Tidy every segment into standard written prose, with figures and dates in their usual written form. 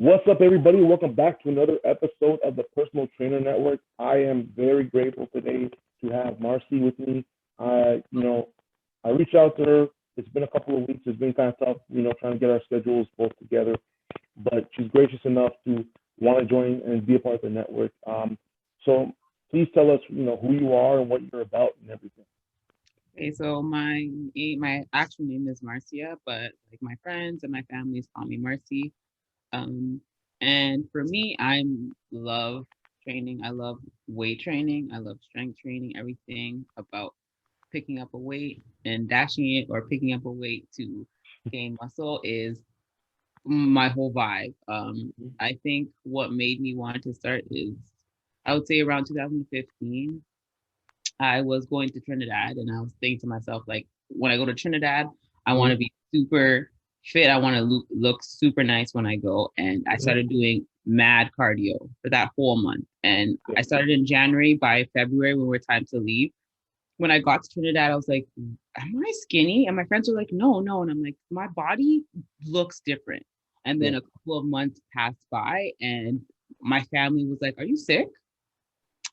What's up, everybody? Welcome back to another episode of the Personal Trainer Network. I am very grateful today to have Marcy with me. I reached out to her. It's been a couple of weeks. It's been kind of tough, trying to get our schedules both together. But she's gracious enough to want to join and be a part of the network. So please tell us, who you are and what you're about and everything. Okay, so my actual name is Marcia, but like my friends and my families call me Marcy. Um, and for me, I love training. I love weight training. I love strength training. Everything about picking up a weight and dashing it, or picking up a weight to gain muscle is my whole vibe. I think what made me want to start is, I would say around 2015. I was going to Trinidad and I was thinking to myself, like, when I go to Trinidad, I want to Mm-hmm. be super fit. I want to look super nice when I go. And I Mm-hmm. started doing mad cardio for that whole month. And Yeah. I started in January. By February, when we're time to leave, when I got to Trinidad, I was like, am I skinny? And my friends were like, no, no. And I'm like, my body looks different. And Yeah. then a couple of months passed by and my family was like, are you sick?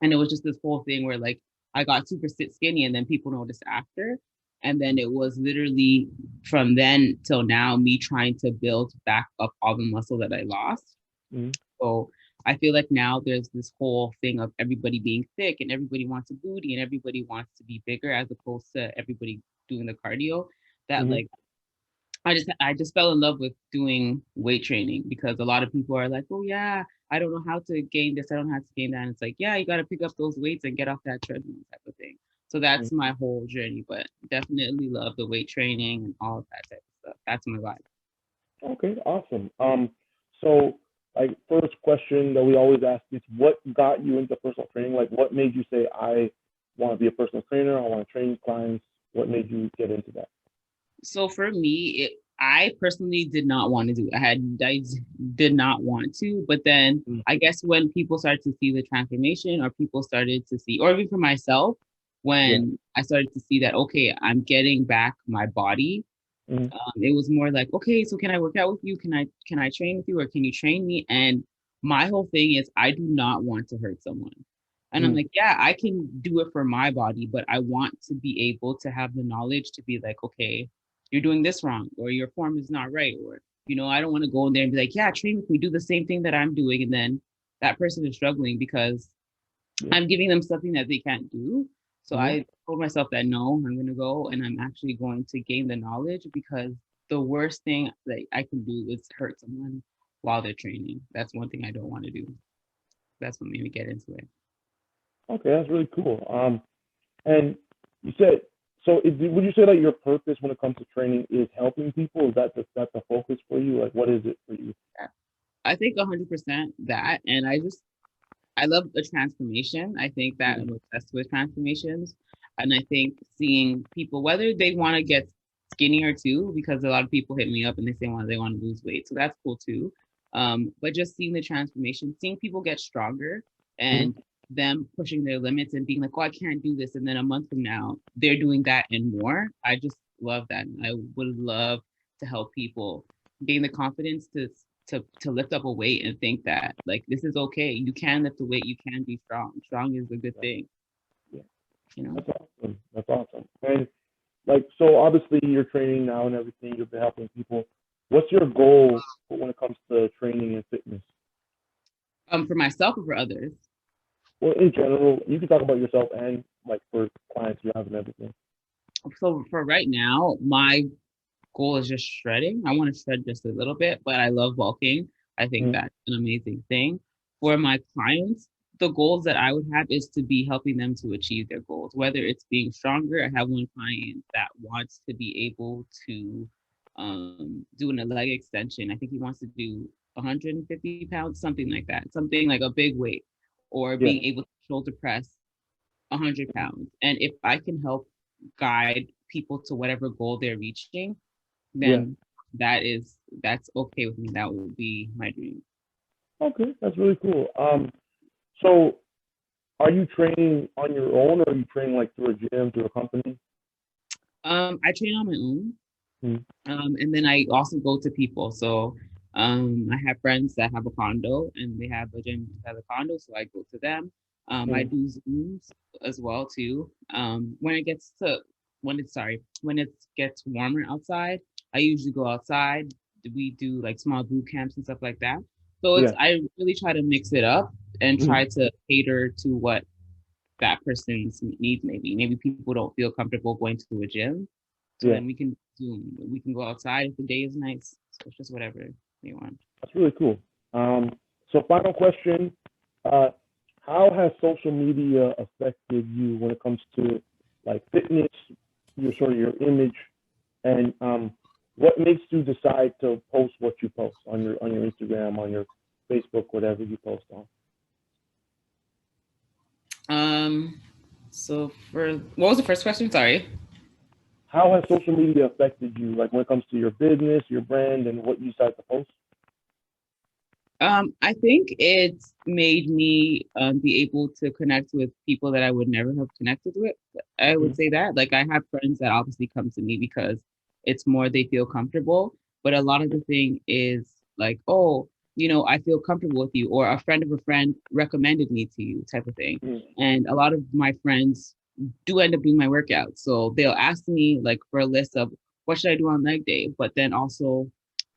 And it was just this whole thing where like I got super skinny and then people noticed after. And then it was literally from then till now me trying to build back up all the muscle that I lost. Mm-hmm. So I feel like now there's this whole thing of everybody being thick and everybody wants a booty and everybody wants to be bigger as opposed to everybody doing the cardio. That Mm-hmm. like I just fell in love with doing weight training because a lot of people are like, oh yeah, I don't know how to gain this, I don't know how to gain that. And it's like, yeah, you got to pick up those weights and get off that treadmill type of thing. So that's my whole journey, but definitely love the weight training and all of that type of stuff. That's my vibe. Okay, awesome. So like first question that we always ask is what got you into personal training? Like what made you say I want to be a personal trainer, I want to train clients? What made you get into that? So for me, I personally did not want to do it. I did not want to, but then I guess when people started to see the transformation, or people started to see, or even for myself, Yeah. when I started to see that, okay, I'm getting back my body. Mm-hmm. It was more like, okay, so can I work out with you? Can I train with you, or can you train me? And my whole thing is, I do not want to hurt someone. And I'm Mm-hmm. like, yeah, I can do it for my body, but I want to be able to have the knowledge to be like, okay, you're doing this wrong, or your form is not right, or I don't want to go in there and be like, yeah, train with me, do the same thing that I'm doing, and then that person is struggling because Yeah. I'm giving them something that they can't do. So Mm-hmm. I told myself that no, I'm going to go and I'm actually going to gain the knowledge, because the worst thing that I can do is hurt someone while they're training. That's one thing I don't want to do. That's what made me get into it. Okay, that's really cool. And you said so. Would you say that your purpose when it comes to training is helping people? Is that the focus for you? Like, what is it for you? I think 100% that. And I love the transformation. I think that I'm obsessed with transformations. And I think seeing people, whether they want to get skinnier too, because a lot of people hit me up and they say they want to lose weight. So that's cool too. But just seeing the transformation, seeing people get stronger Mm-hmm. and them pushing their limits and being like, oh, I can't do this. And then a month from now, they're doing that and more. I just love that. And I would love to help people gain the confidence to lift up a weight and think that like this is okay. You can lift a weight. You can be strong. Strong is a good Yeah, thing. yeah, You know. that's awesome. That's awesome. And like, so obviously you're training now and everything. You've been helping people. What's your goal when it comes to training and fitness? For myself or for others. Well, in general, you can talk about yourself and like for clients you have and everything. So for right now, my goal is just shredding. I want to shred just a little bit, but I love bulking. I think Mm-hmm. that's an amazing thing. For my clients, the goals that I would have is to be helping them to achieve their goals, whether it's being stronger. I have one client that wants to be able to do a leg extension. I think he wants to do 150 pounds, something like that, something like a big weight, or being Yeah. able to shoulder press 100 pounds. And if I can help guide people to whatever goal they're reaching, Yeah. then that's okay with me. That would be my dream. Okay, that's really cool. So are you training on your own, or are you training like through a gym, through a company? I train on my own. Mm-hmm. And then I also go to people. So I have friends that have a condo and they have a gym that has a condo, so I go to them. I Mm. do Zooms as well too. When it gets to when it gets warmer outside, I usually go outside. We do like small boot camps and stuff like that. So it's Yeah. I really try to mix it up and Mm. try to cater to what that person's needs maybe. Maybe people don't feel comfortable going to a gym. So Yeah. then we can Zoom. We can go outside if the day is nice. So it's just whatever you want. That's really cool. Um, so final question, uh, how has social media affected you when it comes to like fitness, your sort of your image, and what makes you decide to post what you post on your Instagram, on your Facebook, whatever you post on? Um, so for what was the first question? Sorry. How has social media affected you, like when it comes to your business, your brand, and what you decide to post? I think it's made me be able to connect with people that I would never have connected with. I would Mm-hmm. say that. Like I have friends that obviously come to me because it's more they feel comfortable. But a lot of the thing is like, oh, I feel comfortable with you, or a friend of a friend recommended me to you, type of thing. And a lot of my friends do end up doing my workouts. So they'll ask me like for a list of what should I do on leg day, but then also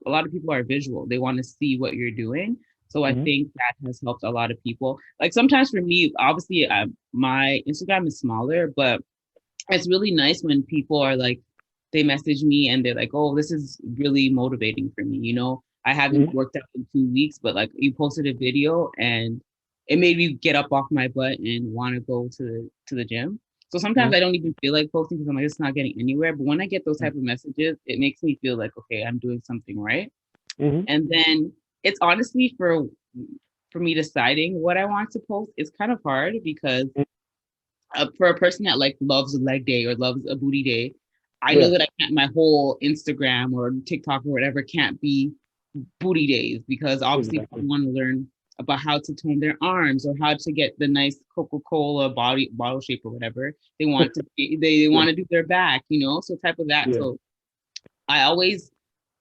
a lot of people are visual. They want to see what you're doing. So I Mm-hmm. think that has helped a lot of people. Like sometimes for me, obviously, my Instagram is smaller, but it's really nice when people are like, they message me and they're like, oh, this is really motivating for me. I haven't Mm-hmm. worked out in 2 weeks, but like you posted a video and it made me get up off my butt and want to go to the gym. So sometimes I don't even feel like posting because I'm like, it's not getting anywhere. But when I get those type of messages, it makes me feel like, okay, I'm doing something right. Mm-hmm. And then it's honestly for me deciding what I want to post, it's kind of hard because for a person that like loves a leg day or loves a booty day, I know Yeah. that I can't, my whole Instagram or TikTok or whatever can't be booty days because obviously Exactly. people want to learn about how to tone their arms or how to get the nice Coca-Cola bottle shape or whatever. They Yeah. want to do their back, so type of that. Yeah. So I always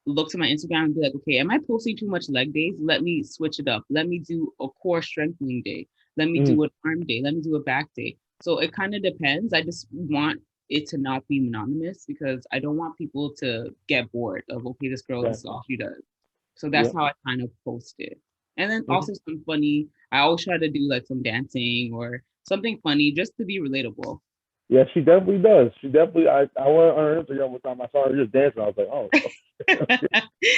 look to my Instagram and be like, okay, am I posting too much leg days? Let me switch it up. Let me do a core strengthening day. Let me Mm-hmm. do an arm day. Let me do a back day. So it kind of depends. I just want it to not be monotonous because I don't want people to get bored of, okay, this girl, this is Exactly. all she does. So that's Yeah. how I kind of post it. And then Mm-hmm. also some funny, I always try to do like some dancing or something funny just to be relatable. Yeah, she definitely does. She definitely. I went on her Instagram one time. I saw her just dancing. I was like, oh,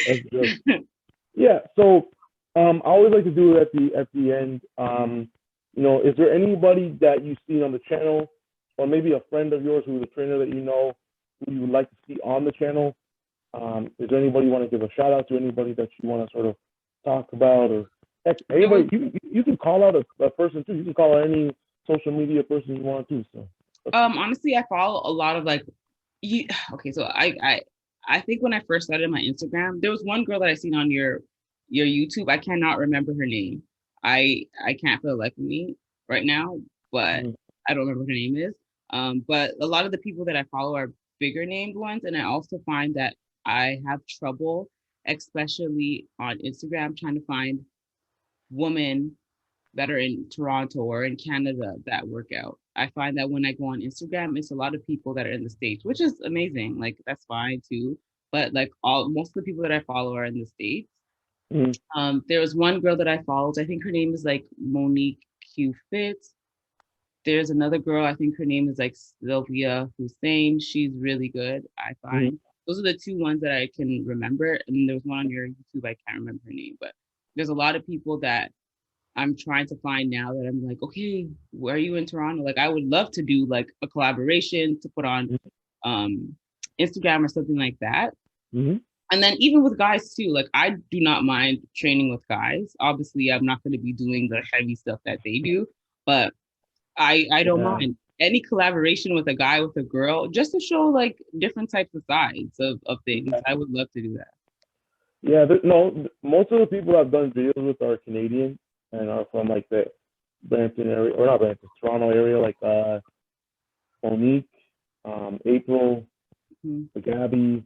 that's good. Yeah. So, I always like to do it at the end. Is there anybody that you've seen on the channel, or maybe a friend of yours who's a trainer that you know who you would like to see on the channel? Is there anybody you want to give a shout out to? Anybody that you want to sort of talk about, or heck, There was anybody? You can call out a person too. You can call out any social media person you want to. So that's cool. honestly I follow a lot of like you okay, so I think when I first started my Instagram, there was one girl that I seen on your YouTube. I cannot remember her name. I can't for the life of me right now, but Mhm. I don't remember what her name is. But a lot of the people that I follow are bigger named ones, and I also find that I have trouble, especially on Instagram, trying to find women that are in Toronto or in Canada that work out. I find that when I go on Instagram, it's a lot of people that are in the States, which is amazing. Like that's fine too. But like all most of the people that I follow are in the States. Mhm. There was one girl that I followed. I think her name is like Monique Q Fit. There's another girl, I think her name is like Sylvia Hussein. She's really good, I Mhm. find. Those are the two ones that I can remember. And there was one on your YouTube, I can't remember her name, but there's a lot of people that I'm trying to find now that I'm like, okay, where are you in Toronto? Like, I would love to do like a collaboration to put on um, Instagram or something like that. Mhm. And then even with guys too, like I do not mind training with guys. Obviously, I'm not going to be doing the heavy stuff that they do, but I don't Yeah. mind any collaboration with a guy with a girl just to show like different types of sides of things. I Exactly. would love to do that. Yeah. No, most of the people I've done videos with are Canadian and are from like the Brampton area, or not Brampton, Toronto area, like Monique, April, Mhm. Gabby,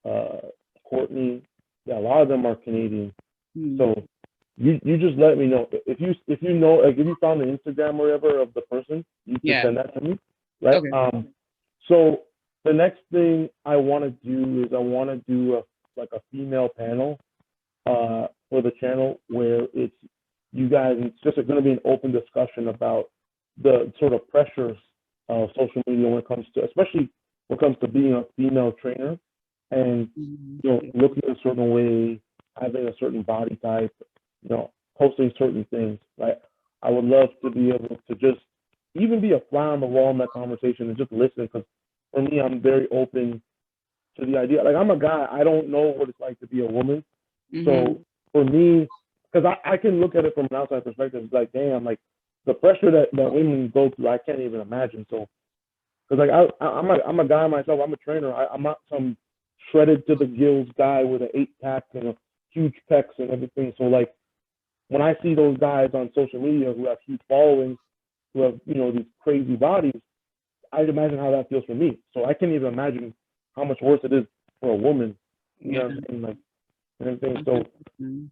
uh, Courtney. Yeah, a lot of them are Canadian. Hmm. So you just let me know if you know, like if you found the Instagram or whatever of the person, you could Yeah. send that to me, right? Okay. So the next thing I want to do is I want to do a female panel for the channel where it's you guys. It's just going to be an open discussion about the sort of pressures of social media when it comes to, especially when it comes to being a female trainer, and Mhm. looking a certain way, having a certain body type, posting certain things. Right? I would love to be able to just even be a fly on the wall in that conversation and just listen because for me, I'm very open to the idea. Like I'm a guy, I don't know what it's like to be a woman. Mhm. So for me, because I can look at it from an outside perspective, it's like, damn, like the pressure that women go through, I can't even imagine. So, because like I'm a guy myself, I'm a trainer. I'm not some shredded to the gills guy with an 8 pack and a huge pecs and everything. So like when I see those guys on social media who have huge followings, who have these crazy bodies, I imagine how that feels for me. So I can't even imagine how much worse it is for a woman. You know Yeah. what I'm saying? Like and everything. So 100%.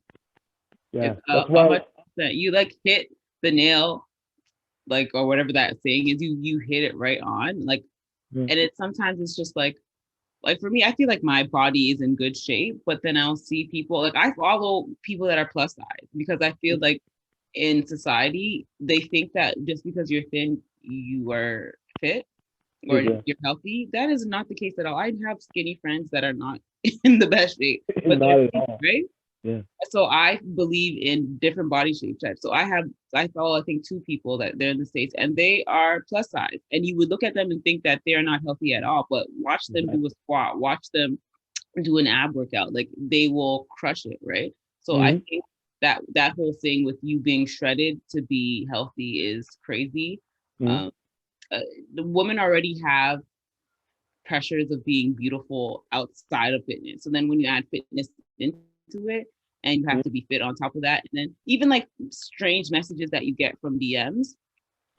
yeah, It's that's a why. hundred percent. You like hit the nail, like or whatever that saying is. You hit it right on. Like, Mm, and it sometimes it's just like for me, I feel like my body is in good shape, but then I'll see people like I follow people that are plus size because I feel mm, like in society they think that just because you're thin, you are fit or yeah, you're healthy. That is not the case at all. I have skinny friends that are not in the best shape, but they're not at fit, all. right? Yeah. So I believe in different body shape types. So I follow I think two people that they're in the States and they are plus size. And you would look at them and think that they're not healthy at all, but watch them do a Exactly. squat, watch them do an ab workout. Like they will crush it, right? So I Mm-hmm. think that whole thing with you being shredded to be healthy is crazy. Mm-hmm. Um, uh, the women already have pressures of being beautiful outside of fitness. So then when you add fitness into it and you have to be fit on top of that, and then even like strange messages that you get from DMs,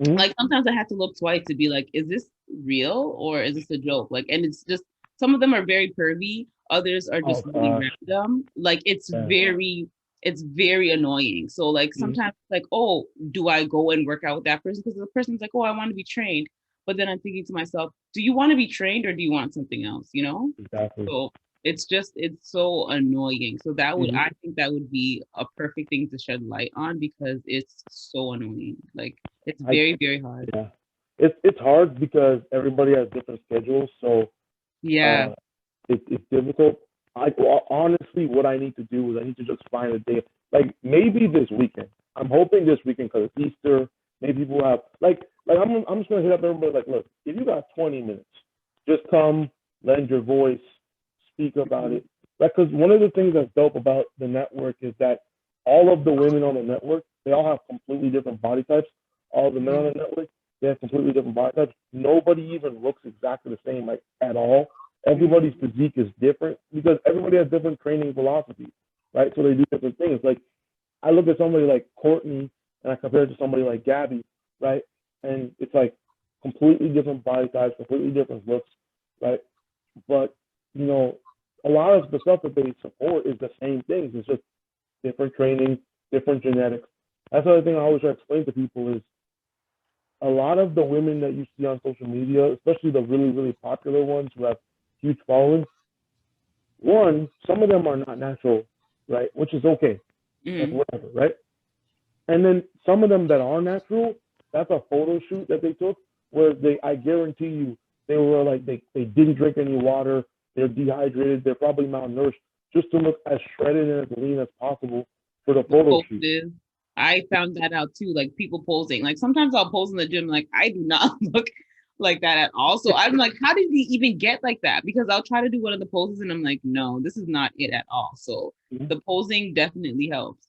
Mm-hmm. like sometimes I have to look twice to be like, is this real or is this a joke? Like, and it's just some of them are very pervy, others are Oh just really gosh. random. Like Yeah. it's very annoying. So like Mm-hmm. sometimes like, oh, do I go and work out with that person? Because the person's like, oh, I want to be trained. But then I'm thinking to myself, do you want to be trained or do you want something else? You know? Exactly. So it's so annoying. So Mm-hmm. I think that would be a perfect thing to shed light on because it's so annoying. Like it's I very, very hard. Yeah. It's hard because everybody has different schedules, so Yeah. uh, it's difficult. Honestly, what I need to do is I need to just find a day, like maybe this weekend. I'm hoping this weekend because it's Easter. Maybe people have I'm just gonna hit up everybody like, look, if you got 20 minutes, just come, lend your voice, speak about Mhm. it. Like, because one of the things that's dope about the network is that all of the women on the network, they all have completely different body types. All the men on Mhm. the network, they have completely different body types. Nobody even looks exactly the same, like at all. Everybody's Mhm. physique is different because everybody has different training philosophies, right? So they do different things. Like I look at somebody like Courtney and I compare it to somebody like Gabby, right? And it's like completely different body types, completely different looks, right? But you know, a lot of the stuff that they support is the same things. It's just different training, different genetics. That's the other thing I always try to explain to people is a lot of the women that you see on social media, especially the really, really popular ones who have huge followings, one, some of them are not natural, right? Which is okay. Like Mhm. whatever, right? And then some of them that are natural, that's a photo shoot that they took where I guarantee you, they were like, they didn't drink any water, they're dehydrated, they're probably malnourished, just to look as shredded and as lean as possible for the The photo shoot. poses. I found that out too. Like people posing. Like sometimes I'll pose in the gym. Like I do not look like that at all. So I'm like, how did we even get like that? Because I'll try to do one of the poses and I'm like, no, this is not it at all. So the posing definitely helps.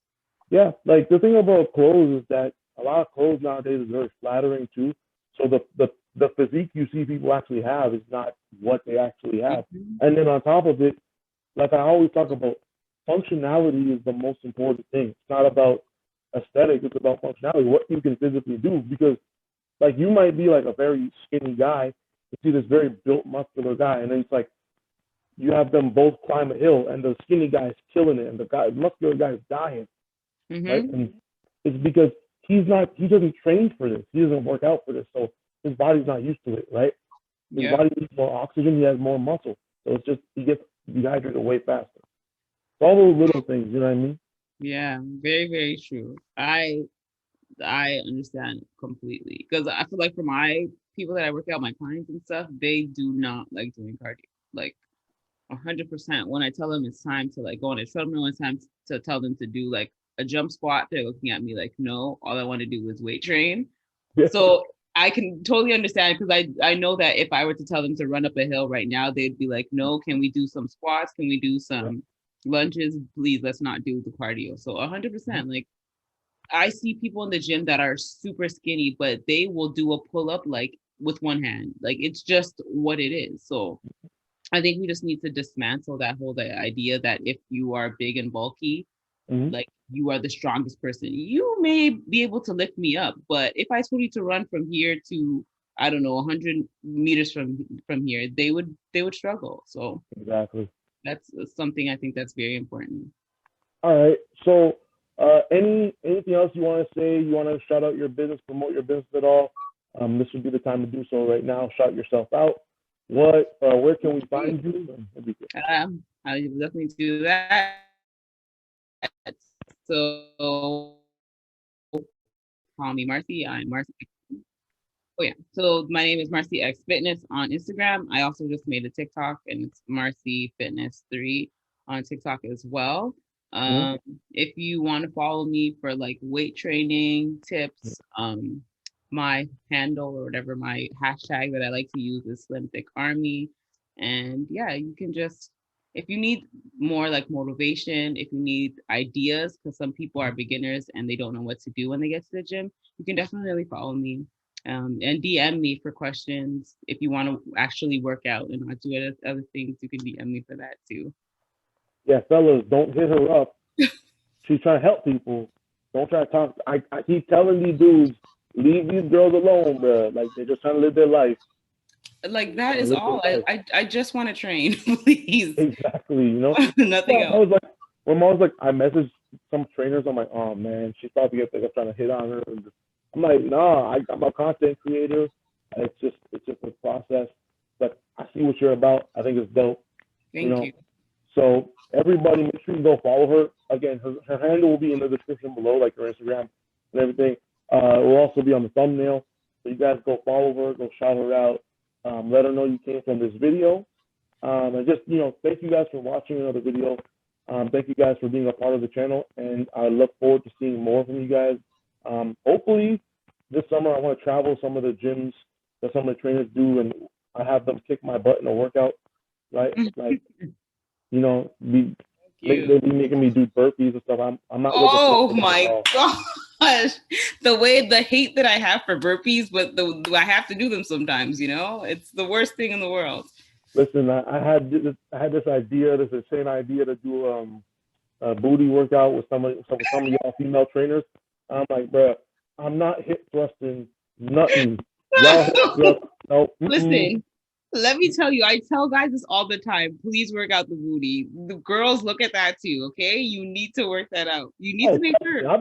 Yeah, like the thing about clothes is that a lot of clothes nowadays is very flattering too. So the physique you see people actually have is not what they actually have. Mhm. And then on top of it, like I always talk about, functionality is the most important thing. It's not about aesthetic, it's about functionality, what you can physically do. Because like you might be like a very skinny guy, you see this very built muscular guy, and then it's like you have them both climb a hill, and the skinny guy is killing it, and the muscular guy is dying, right? Mm-hmm. And it's because he doesn't train for this. He doesn't work out for this, so his body's not used to it, right? His Yeah. body needs more oxygen. He has more muscle, so it's just he gets dehydrated way faster. It's all those little things, you know what I mean? Yeah. Very, very true. I understand completely because I feel like for my people that I work out, my clients and stuff, they do not like doing cardio. Like 100%. When I tell them it's time to like go on a treadmill, it's time to tell them to do like a jump squat, they're looking at me like, no, all I want to do is weight train. Yeah. So I can totally understand because I know that if I were to tell them to run up a hill right now, they'd be like, no, can we do some squats? Can we do some lunges? Please, let's not do the cardio. So 100%. Like I see people in the gym that are super skinny, but they will do a pull up like with one hand. Like it's just what it is. So I think we just need to dismantle that whole idea that if you are big and bulky, Mm-hmm. like you are the strongest person. You may be able to lift me up, but if I told you to run from here to I don't know 100 meters from here, they would struggle. So Exactly. that's something I think that's very important. All right. So, anything else you want to say? You want to shout out your business, promote your business at all? This would be the time to do so right now. Shout yourself out. Where can we find you? I will definitely do that. So call me Marcy. I'm Marcy. Oh yeah. So my name is Marcy X Fitness on Instagram. I also just made a TikTok and it's Marcy Fitness 3 on TikTok as well. Mm-hmm. If you want to follow me for like weight training tips, my handle or whatever my hashtag that I like to use is Slim Thick Army. And yeah, you can just if you need more like motivation, if you need ideas, because some people are beginners and they don't know what to do when they get to the gym, you can definitely follow me. And DM me for questions. If you want to actually work out and not do other things, you can DM me for that too. Yeah, fellas, don't hit her up. She's trying to help people. Don't try to talk. I keep telling these dudes, leave these girls alone, bro. Like they're just trying to live their life. Like that is all. I just want to train, please. Exactly. You know. Nothing I else. was like, when mom was like, I messaged some trainers. I'm like, oh man, she's probably like I'm trying to hit on her. I'm like, nah, I'm a content creator. It's just a process. But I see what you're about. I think it's dope. Thank you. So everybody, make sure you go follow her. Again, her handle will be in the description below, like her Instagram and everything. It will also be on the thumbnail. So you guys go follow her, go shout her out. Let her know you came from this video. And just, thank you guys for watching another video. Thank you guys for being a part of the channel. And I look forward to seeing more from you guys. Hopefully this summer I want to travel some of the gyms that some of the trainers do, and I have them kick my butt in a workout, right? Like, they be making me do burpees and stuff. I'm not. Oh my gosh, the hate that I have for burpees, but I have to do them sometimes. It's the worst thing in the world. Listen, I had this insane idea to do a booty workout with some of y'all female trainers. I'm like, bro, I'm not hip thrusting nothing. Y'all hip thrust, no. Listen, let me tell you, I tell guys this all the time. Please work out the booty. The girls look at that too, okay? You need to work that out. You need to make sure. I'll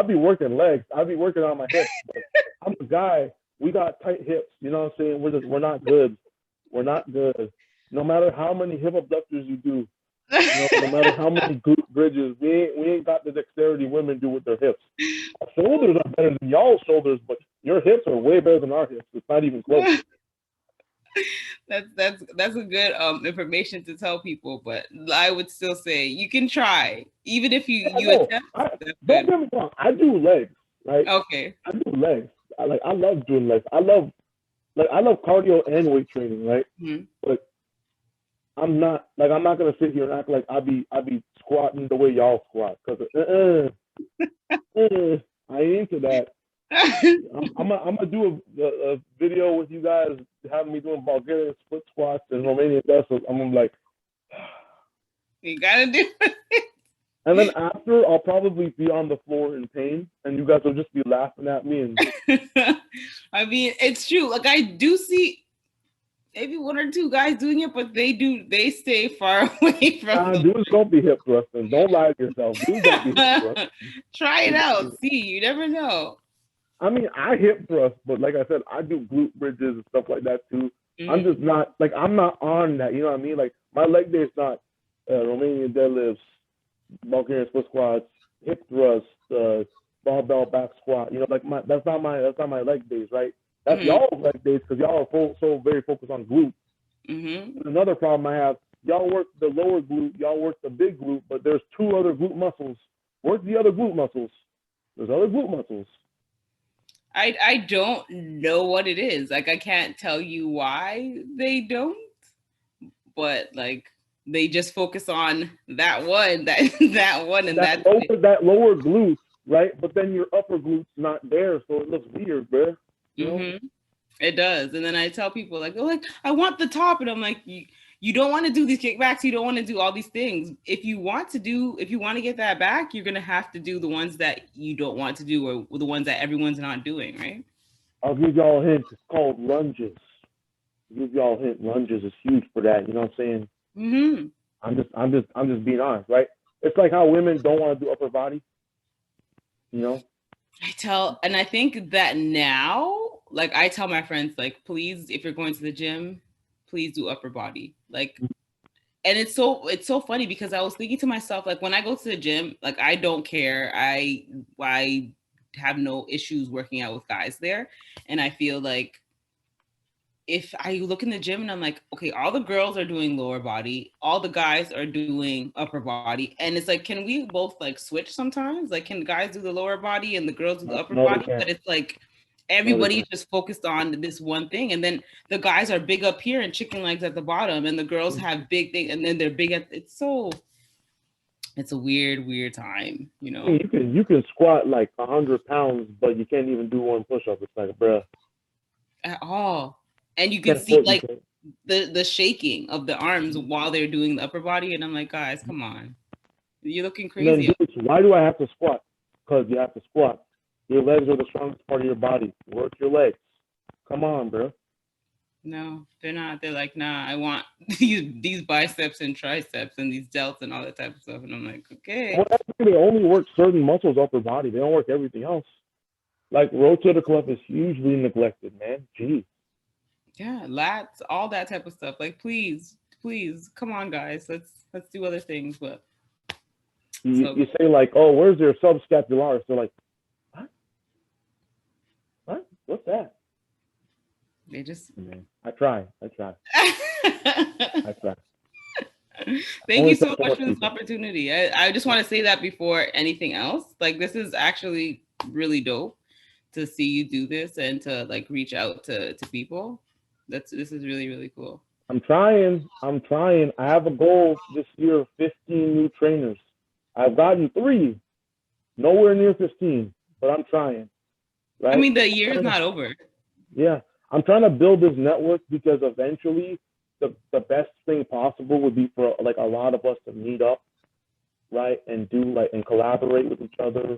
be working legs. I'll be working on my hips. I'm a guy. We got tight hips. You know what I'm saying? We're not good. We're not good. No matter how many hip abductors you do, no matter how many glute bridges, we ain't got the dexterity women do with their hips. Our shoulders are better than y'all's shoulders, but your hips are way better than our hips. It's not even close. That's a good information to tell people, but I would still say you can try, even if you attempt. Don't get me wrong. I do legs, right? Okay. I do legs. I love doing legs. I love cardio and weight training, right? Mm-hmm. But I'm not gonna sit here and act like I be squatting the way y'all squat, because I ain't into that. I'm gonna do a video with you guys having me doing Bulgarian split squats and Romanian deadlifts. I'm gonna be like, you gotta do it. And then after, I'll probably be on the floor in pain, and you guys will just be laughing at me. And I mean, it's true. Like I do see. maybe one or two guys doing it, but they stay far away from Dudes don't be hip thrusting. Don't lie to yourself. Dudes don't be hip thrusting. Try it out. See, you never know. I mean, I hip thrust, but like I said, I do glute bridges and stuff like that too. Mm-hmm. I'm just not like I'm not on that. You know what I mean? Like my leg day is not Romanian deadlifts, Bulgarian split squats, hip thrusts, barbell back squat. You know, like that's not my leg days, right? That's y'all leg days because y'all are so very focused on glute. Another problem I have, y'all work the lower glute, y'all work the big glute, but there's two other glute muscles. Work the other glute muscles. There's other glute muscles. I don't know what it is. Like I can't tell you why they don't, but like they just focus on that one, that one, and that's that lower glute, right? But then your upper glute's not there, so it looks weird, bro. You know? It does. And then I tell people like, I want the top, and I'm like, you don't want to do these kickbacks. You don't want to do all these things. If you want to get that back, you're going to have to do the ones that you don't want to do or the ones that everyone's not doing, right? I'll give y'all a hint. It's called lunges. I'll give y'all a hint. Lunges is huge for that. You know what I'm saying? I'm just being honest, right? It's like how women don't want to do upper body. You know? I think that now, like I tell my friends, like, please, if you're going to the gym, please do upper body. Like, and it's so funny because I was thinking to myself, like, when I go to the gym, like, I don't care. I have no issues working out with guys there. And I feel like if I look in the gym and I'm like, okay, all the girls are doing lower body, all the guys are doing upper body. And it's like, can we both like switch sometimes? Like, can guys do the lower body and the girls do the upper body? But it's like, everybody's just focused on this one thing. And then the guys are big up here and chicken legs at the bottom. And the girls have big things and then they're big at, it's a weird time, you know? You can squat like 100 pounds, but you can't even do one push-up. It's like, bruh. At all. And you can see like the shaking of the arms while they're doing the upper body. And I'm like, guys, come on. You're looking crazy. Then, dudes, why do I have to squat? Because you have to squat. Your legs are the strongest part of your body. Work your legs. Come on, bro. No, they're not. They're like, nah, I want these biceps and triceps and these delts and all that type of stuff. And I'm like, okay. Well, they only work certain muscles upper body. They don't work everything else. Like rotator cuff is hugely neglected, man. Jeez. Yeah, lats, all that type of stuff. Like, please, come on, guys. Let's do other things. But you say like, oh, where's your subscapularis? They're like, what? What's that? They just. I try. Thank you so much for this opportunity. I just want to say that before anything else. Like, this is actually really dope to see you do this and to like reach out to people. This is really, really cool. I'm trying. I have a goal this year of 15 new trainers. I've gotten 3, nowhere near 15, but I'm trying. Right? I mean, the year is not over. Yeah, I'm trying to build this network because eventually the best thing possible would be for like a lot of us to meet up, right, and do like and collaborate with each other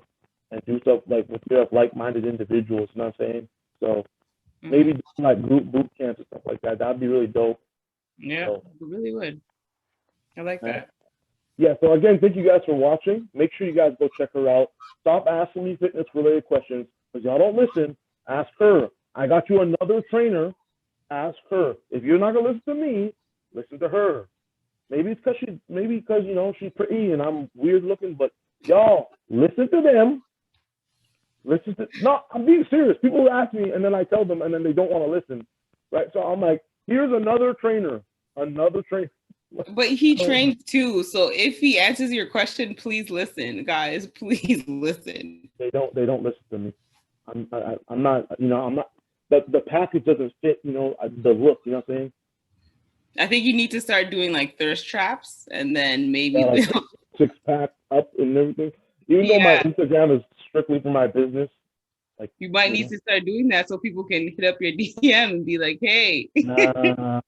and do stuff like with like-minded individuals. You know what I'm saying? So. Maybe do like group boot camps and stuff like that. That'd be really dope. Yeah, so, it really would. I like that. Yeah, so again, thank you guys for watching. Make sure you guys go check her out. Stop asking me fitness-related questions because y'all don't listen. Ask her. I got you another trainer. Ask her. If you're not gonna listen to me, listen to her. Maybe it's because you know she's pretty and I'm weird looking, but y'all listen to them. No, I'm being serious. People ask me and then I tell them and then they don't want to listen. Right? So I'm like, here's another trainer. But he trains too. So if he answers your question, please listen, guys. Please listen. They don't listen to me. I'm not, the package doesn't fit, the look, you know what I'm saying? I think you need to start doing like thirst traps and then maybe like 6-pack up and everything. Even though my Instagram is strictly for my business, like you might need to start doing that so people can hit up your DM and be like, "Hey." Nah,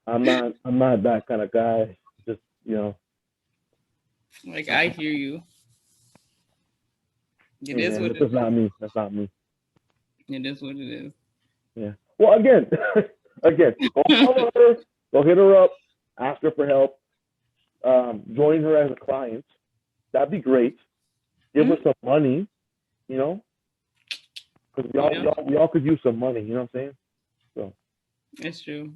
I'm not that kind of guy. Just Like I hear you. It is what that's not me. That's not me. It is what it is. Yeah. Well, again, Again, go follow her, go hit her up, ask her for help, join her as a client. That'd be great. Give her some money, you know, because we all could use some money. You know what I'm saying? So It's true.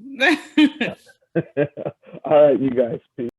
all right, you guys. Peace.